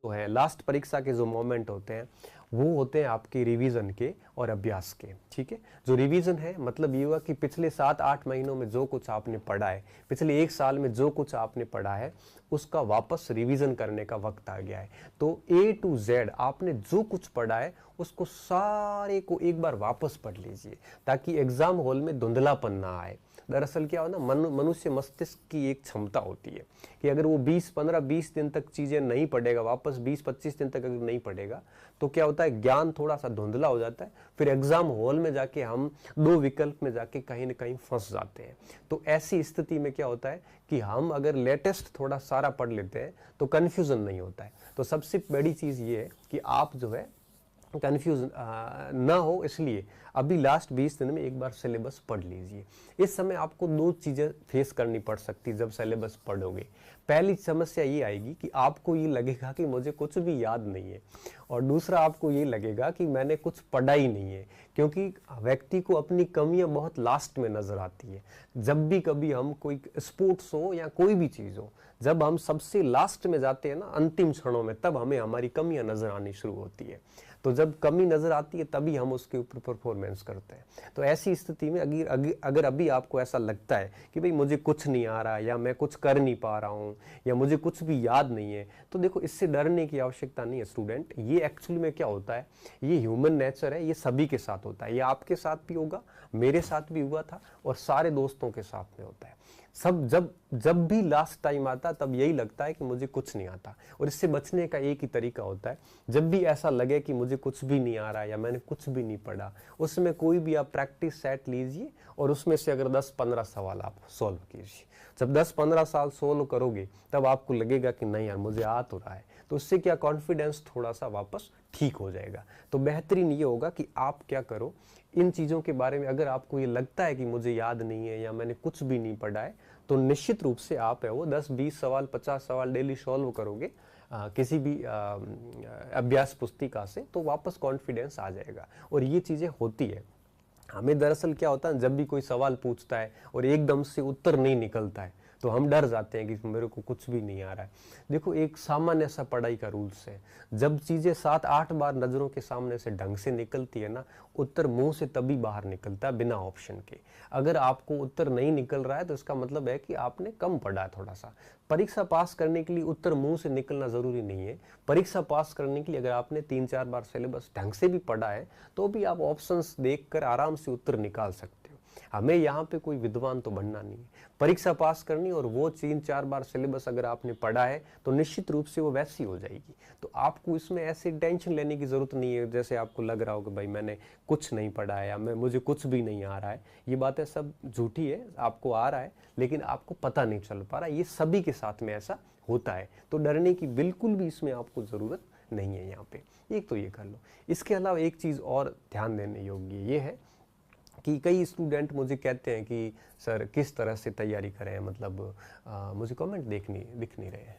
जो है लास्ट परीक्षा के जो मोमेंट होते हैं वो होते हैं आपके रिवीजन के और अभ्यास के। ठीक है, जो रिवीजन है मतलब ये हुआ कि पिछले 7-8 महीनों में जो कुछ आपने पढ़ा है, पिछले 1 साल में जो कुछ आपने पढ़ा है, उसका वापस रिवीजन करने का वक्त आ गया है। तो A to Z आपने जो कुछ पढ़ा है उसको सारे को एक बार वापस पढ़ लीजिए, ताकि एग्जाम हॉल में धुंधलापन ना आए। दरअसल क्या हो ना, मनुष्य मस्तिष्क की एक क्षमता होती है कि अगर वो 15-20 दिन तक चीजें नहीं पढ़ेगा, वापस 20-25 दिन तक अगर नहीं पढ़ेगा, तो क्या होता है, ज्ञान थोड़ा सा धुंधला हो जाता है। फिर एग्जाम हॉल में जाके हम दो विकल्प में जाके कहीं ना कहीं फंस जाते हैं। तो ऐसी स्थिति में क्या होता है कि हम अगर लेटेस्ट थोड़ा सारा पढ़ लेते हैं तो कंफ्यूजन नहीं होता है। तो सबसे बड़ी चीज ये है कि आप जो है कंफ्यूज ना हो, इसलिए अभी लास्ट 20 दिन में एक बार सिलेबस पढ़ लीजिए। इस समय आपको दो चीज़ें फेस करनी पड़ सकती जब सिलेबस पढ़ोगे। पहली समस्या ये आएगी कि आपको ये लगेगा कि मुझे कुछ भी याद नहीं है, और दूसरा आपको ये लगेगा कि मैंने कुछ पढ़ा ही नहीं है, क्योंकि व्यक्ति को अपनी कमियां बहुत लास्ट में नजर आती है। जब भी कभी हम कोई स्पोर्ट्स हो या कोई भी चीज़ हो, जब हम सबसे लास्ट में जाते हैं ना, अंतिम क्षणों में, तब हमें हमारी कमियां नजर आनी शुरू होती है। तो जब कमी नजर आती है तभी हम उसके ऊपर परफॉर्मेंस करते हैं। तो ऐसी स्थिति में अगर अभी आपको ऐसा लगता है कि भाई मुझे कुछ नहीं आ रहा, या मैं कुछ कर नहीं पा रहा हूँ, या मुझे कुछ भी याद नहीं है, तो देखो इससे डरने की आवश्यकता नहीं है स्टूडेंट। ये एक्चुअली में क्या होता है, ये ह्यूमन नेचर है, ये सभी के साथ होता है। ये आपके साथ भी होगा, मेरे साथ भी हुआ था, और सारे दोस्तों के साथ में होता है। सब जब जब भी लास्ट टाइम आता तब यही लगता है कि मुझे कुछ नहीं आता। और इससे बचने का एक ही तरीका होता है, जब भी ऐसा लगे कि मुझे कुछ भी नहीं आ रहा या मैंने कुछ भी नहीं पढ़ा, उसमें कोई भी आप प्रैक्टिस सेट लीजिए, और उसमें से अगर 10-15 सवाल आप सॉल्व कीजिए। जब 10-15 साल सॉल्व करोगे तब आपको लगेगा कि नहीं यार मुझे आ तो रहा है, तो उससे क्या कॉन्फिडेंस थोड़ा सा वापस ठीक हो जाएगा। तो बेहतरीन ये होगा कि आप क्या करो, इन चीज़ों के बारे में अगर आपको ये लगता है कि मुझे याद नहीं है या मैंने कुछ भी नहीं पढ़ा है, तो निश्चित रूप से आप है वो 10-20 सवाल 50 सवाल डेली सॉल्व करोगे किसी भी अभ्यास पुस्तिका से, तो वापस कॉन्फिडेंस आ जाएगा। और ये चीज़ें होती है। हमें दरअसल क्या होता है, जब भी कोई सवाल पूछता है और एकदम से उत्तर नहीं निकलता है, तो हम डर जाते हैं कि मेरे को कुछ भी नहीं आ रहा है। देखो एक सामान्य सा पढ़ाई का रूल्स है, जब चीजें 7-8 बार नजरों के सामने से ढंग से निकलती है ना, उत्तर मुंह से तभी बाहर निकलता है बिना ऑप्शन के। अगर आपको उत्तर नहीं निकल रहा है तो इसका मतलब है कि आपने कम पढ़ा है थोड़ा सा। परीक्षा पास करने के लिए उत्तर मुंह से निकलना जरूरी नहीं है। परीक्षा पास करने के लिए अगर आपने 3-4 बार सिलेबस ढंग से भी पढ़ा है तो भी आप ऑप्शंस देखकर आराम से उत्तर निकाल सकते हो। हमें यहाँ पे कोई विद्वान तो बनना नहीं है, परीक्षा पास करनी, और वो 3-4 बार सिलेबस अगर आपने पढ़ा है तो निश्चित रूप से वो वैसी हो जाएगी। तो आपको इसमें ऐसे टेंशन लेने की जरूरत नहीं है जैसे आपको लग रहा हो कि भाई मैंने कुछ नहीं पढ़ा है या मुझे कुछ भी नहीं आ रहा है। ये बातें सब झूठी है, आपको आ रहा है लेकिन आपको पता नहीं चल पा रहा है। ये सभी के साथ में ऐसा होता है, तो डरने की बिल्कुल भी इसमें आपको जरूरत नहीं है। यहाँ पे एक तो ये कर लो। इसके अलावा एक चीज और ध्यान देने योग्य ये है कि कई स्टूडेंट मुझे कहते हैं कि सर किस तरह से तैयारी करें, मतलब मुझे कमेंट दिख नहीं रहे हैं।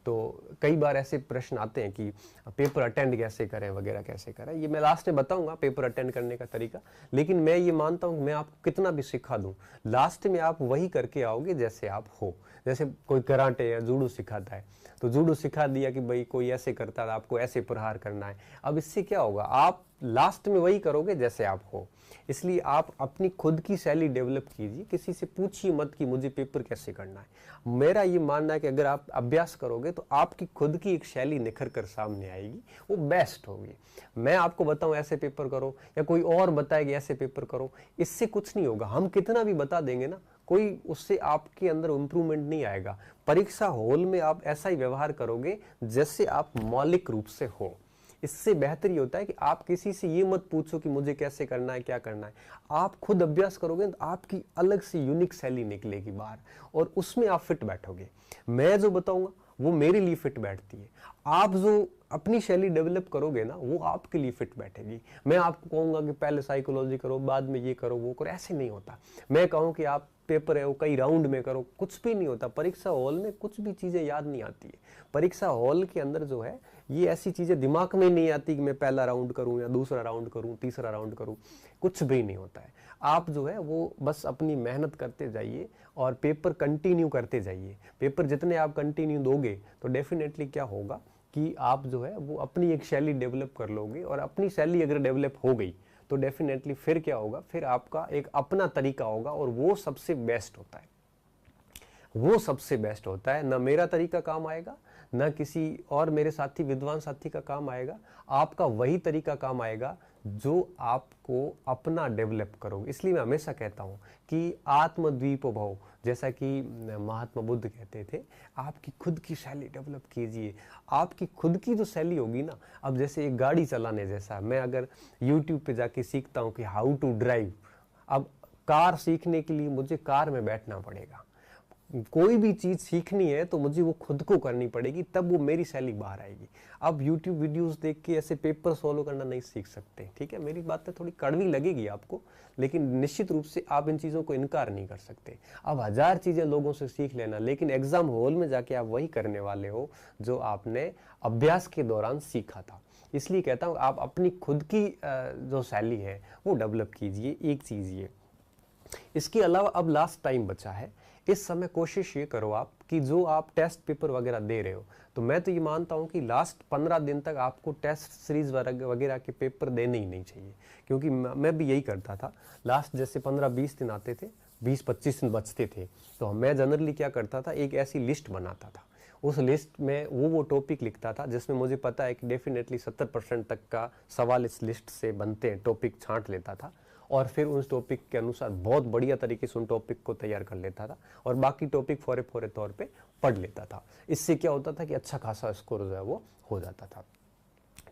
तो कई बार ऐसे प्रश्न आते हैं कि पेपर अटेंड कैसे करें वगैरह कैसे करें। ये मैं लास्ट में बताऊंगा पेपर अटेंड करने का तरीका, लेकिन मैं ये मानता हूँ कि मैं आपको कितना भी सिखा दूं, लास्ट में आप वही करके आओगे जैसे आप हो। जैसे कोई कराटे या जूडो सिखाता है, तो जूडो सिखा दिया कि भाई कोई ऐसे करता है आपको ऐसे प्रहार करना है। अब इससे क्या होगा, आप लास्ट में वही करोगे जैसे आप हो। इसलिए आप अपनी खुद की शैली डेवलप कीजिए, किसी से पूछिए मत कि मुझे पेपर कैसे करना है। मेरा ये मानना है कि अगर आप अभ्यास करोगे तो आपकी खुद की एक शैली निखर कर सामने आएगी, वो बेस्ट होगी। मैं आपको बताऊं ऐसे पेपर करो या कोई और बताएगा ऐसे पेपर करो, इससे कुछ नहीं होगा। हम कितना भी बता देंगे ना, कोई उससे आपके अंदर इंप्रूवमेंट नहीं आएगा। परीक्षा हॉल में आप ऐसा ही व्यवहार करोगे जैसे आप मौलिक रूप से हो। इससे बेहतर ये होता है कि आप किसी से ये मत पूछो कि मुझे कैसे करना है क्या करना है। आप खुद अभ्यास करोगे तो आपकी अलग से यूनिक शैली निकलेगी बाहर, और उसमें आप फिट बैठोगे। मैं जो बताऊंगा वो मेरे लिए फिट बैठती है, आप जो अपनी शैली डेवलप करोगे ना वो आपके लिए फिट बैठेगी। मैं आपको कहूंगा कि पहले साइकोलॉजी करो, बाद में ये करो वो करो, ऐसे नहीं होता। मैं कहूँ कि आप पेपर है वो कई राउंड में करो, कुछ भी नहीं होता। परीक्षा हॉल में कुछ भी चीजें याद नहीं आती है। परीक्षा हॉल के अंदर जो है ये ऐसी चीजें दिमाग में नहीं आती कि मैं पहला राउंड करूं या दूसरा राउंड करूं तीसरा राउंड करूं, कुछ भी नहीं होता है। आप जो है वो बस अपनी मेहनत करते जाइए और पेपर कंटिन्यू करते जाइए। पेपर जितने आप कंटिन्यू दोगे तो डेफिनेटली क्या होगा कि आप जो है वो अपनी एक शैली डेवलप कर लोगे, और अपनी शैली अगर डेवलप हो गई तो डेफिनेटली फिर क्या होगा, फिर आपका एक अपना तरीका होगा, और वो सबसे बेस्ट होता है। वो सबसे बेस्ट होता है। ना मेरा तरीका काम आएगा, ना किसी और मेरे साथी विद्वान साथी का काम आएगा, आपका वही तरीका काम आएगा जो आपको अपना डेवलप करोगे। इसलिए मैं हमेशा कहता हूँ कि आत्मद्वीपो भव, जैसा कि महात्मा बुद्ध कहते थे, आपकी खुद की शैली डेवलप कीजिए। आपकी खुद की जो शैली होगी ना, अब जैसे एक गाड़ी चलाने जैसा, मैं अगर यूट्यूब पे जाके सीखता हूँ कि हाउ टू ड्राइव, अब कार सीखने के लिए मुझे कार में बैठना पड़ेगा। कोई भी चीज सीखनी है तो मुझे वो खुद को करनी पड़ेगी, तब वो मेरी शैली बाहर आएगी। अब YouTube वीडियोस देख के ऐसे पेपर सॉल्व करना नहीं सीख सकते, ठीक है। मेरी बातें थोड़ी कड़वी लगेगी आपको, लेकिन निश्चित रूप से आप इन चीजों को इनकार नहीं कर सकते। अब 1000 चीजें लोगों से सीख लेना, लेकिन एग्जाम हॉल में जाके आप वही करने वाले हो जो आपने अभ्यास के दौरान सीखा था। इसलिए कहता हूँ आप अपनी खुद की जो शैली है वो डेवलप कीजिए। एक चीज ये, इसके अलावा अब लास्ट टाइम बचा है, इस समय कोशिश ये करो आप कि जो आप टेस्ट पेपर वगैरह दे रहे हो, तो मैं तो ये मानता हूँ कि लास्ट 15 दिन तक आपको टेस्ट सीरीज वगैरह के पेपर देने ही नहीं चाहिए। क्योंकि मैं भी यही करता था, लास्ट जैसे 15-20 दिन आते थे, 20-25 दिन बचते थे, तो मैं जनरली क्या करता था, एक ऐसी लिस्ट बनाता था। उस लिस्ट में वो टॉपिक लिखता था जिसमें मुझे पता है कि डेफिनेटली 70% तक का सवाल इस लिस्ट से बनते हैं, टॉपिक छांट लेता था, और फिर उस टॉपिक के अनुसार बहुत बढ़िया तरीके से उन टॉपिक को तैयार कर लेता था, और बाकी टॉपिक फोरे फोरे तौर पे पढ़ लेता था। इससे क्या होता था कि अच्छा खासा स्कोर जो है वो हो जाता था,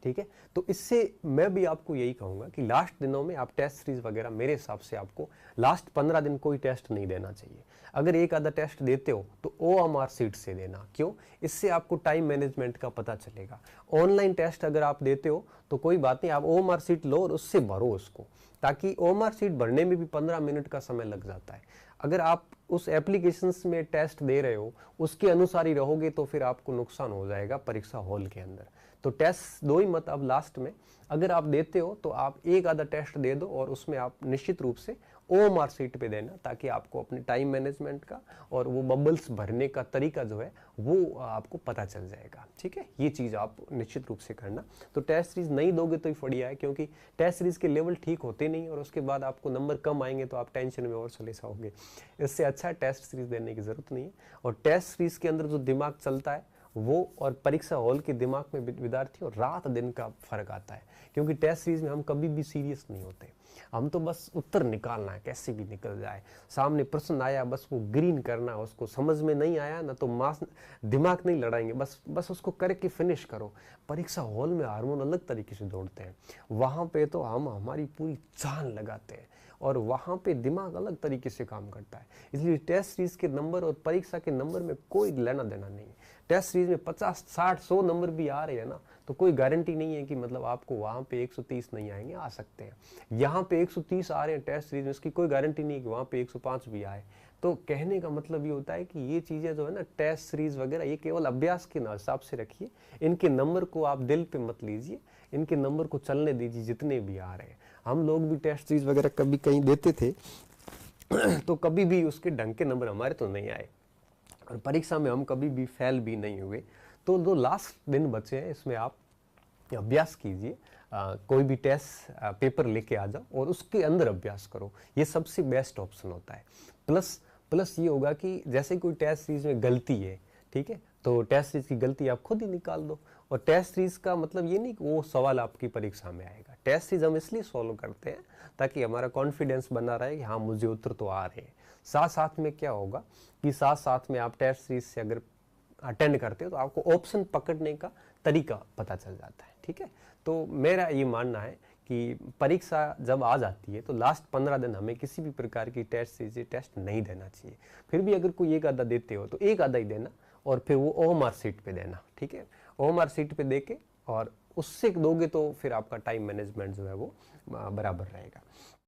ठीक है। तो इससे मैं भी आपको यही कहूंगा कि लास्ट दिनों में आप टेस्ट सीरीज वगैरह, मेरे हिसाब से आपको लास्ट 15 दिन कोई टेस्ट नहीं देना चाहिए। अगर एक आधा टेस्ट देते हो तो OMR सीट से देना। क्यों? इससे आपको टाइम मैनेजमेंट का पता चलेगा। ऑनलाइन टेस्ट अगर आप देते हो तो कोई बात नहीं, आप OMR सीट लो और उससे भरो उसको, ताकि OMR सीट भरने में भी 15 मिनट का समय लग जाता है। अगर आप उस एप्लीकेशंस में टेस्ट दे रहे हो उसके अनुसार ही रहोगे तो फिर आपको नुकसान हो जाएगा परीक्षा हॉल के अंदर। तो टेस्ट दो ही मत अब लास्ट में, अगर आप देते हो तो आप एक आधा टेस्ट दे दो, और उसमें आप निश्चित रूप से OMR सीट पे देना, ताकि आपको अपने टाइम मैनेजमेंट का और वो बबल्स भरने का तरीका जो है वो आपको पता चल जाएगा, ठीक है। ये चीज़ आप निश्चित रूप से करना। तो टेस्ट सीरीज नहीं दोगे तो ही बढ़िया है, क्योंकि टेस्ट सीरीज के लेवल ठीक होते नहीं, और उसके बाद आपको नंबर कम आएंगे तो आप टेंशन में और चले जाओगे। इससे अच्छा टेस्ट सीरीज देने की जरूरत नहीं है। और टेस्ट सीरीज के अंदर जो दिमाग चलता है वो और परीक्षा हॉल के दिमाग में विद्यार्थी और रात दिन का फर्क आता है। क्योंकि टेस्ट सीरीज में हम कभी भी सीरियस नहीं होते, हम तो बस उत्तर निकालना है, कैसे भी निकल जाए। सामने प्रश्न आया बस वो ग्रीन करना है, उसको समझ में नहीं आया ना तो मास दिमाग नहीं लड़ाएंगे, बस उसको करके फिनिश करो। परीक्षा हॉल में हार्मोन अलग तरीके से दौड़ते हैं, वहाँ पे तो हम हमारी पूरी जान लगाते हैं, और वहाँ पे दिमाग अलग तरीके से काम करता है। इसलिए टेस्ट सीरीज के नंबर और परीक्षा के नंबर में कोई लेना देना नहीं है। टेस्ट सीरीज में 50, 60, 100 नंबर भी आ रहे हैं ना, तो कोई गारंटी नहीं है कि मतलब आपको वहाँ पे 130 नहीं आएंगे, आ सकते हैं। यहाँ पे 130 आ रहे हैं टेस्ट सीरीज में, इसकी कोई गारंटी नहीं है कि वहाँ पे 105 भी आए। तो कहने का मतलब ये होता है कि ये चीज़ें जो है ना, टेस्ट सीरीज वगैरह, ये केवल अभ्यास के हिसाब से रखिए। इनके नंबर को आप दिल पे मत लीजिए, इनके नंबर को चलने दीजिए जितने भी आ रहे हैं। हम लोग भी टेस्ट सीरीज वगैरह कभी कहीं देते थे तो कभी भी उसके ढंग के नंबर हमारे तो नहीं आए, और परीक्षा में हम कभी भी फेल भी नहीं हुए। तो जो लास्ट दिन बचे हैं इसमें आप अभ्यास कीजिए, कोई भी टेस्ट पेपर लेके आ जाओ और उसके अंदर अभ्यास करो, ये सबसे बेस्ट ऑप्शन होता है। प्लस ये होगा कि जैसे कोई टेस्ट सीरीज में गलती है, ठीक है, तो टेस्ट सीरीज की गलती आप खुद ही निकाल दो। और टेस्ट सीरीज का मतलब ये नहीं कि वो सवाल आपकी परीक्षा में आएगा। टेस्ट सीरीज हम इसलिए सॉल्व करते हैं ताकि हमारा कॉन्फिडेंस बना रहे कि हाँ मुझे उत्तर तो आ रहे हैं। साथ साथ में क्या होगा कि साथ साथ में आप टेस्ट सीरीज से अगर अटेंड करते हो तो आपको ऑप्शन पकड़ने का तरीका पता चल जाता है, ठीक है। तो मेरा ये मानना है कि परीक्षा जब आ जाती है तो लास्ट 15 दिन हमें किसी भी प्रकार की टेस्ट सीरीज टेस्ट नहीं देना चाहिए। फिर भी अगर कोई एक आधा देते हो तो एक आधा ही देना, और फिर वो OMR सीट पे देना, ठीक है। OMR सीट पे देके और उससे दोगे तो फिर आपका टाइम मैनेजमेंट जो है वो बराबर रहेगा।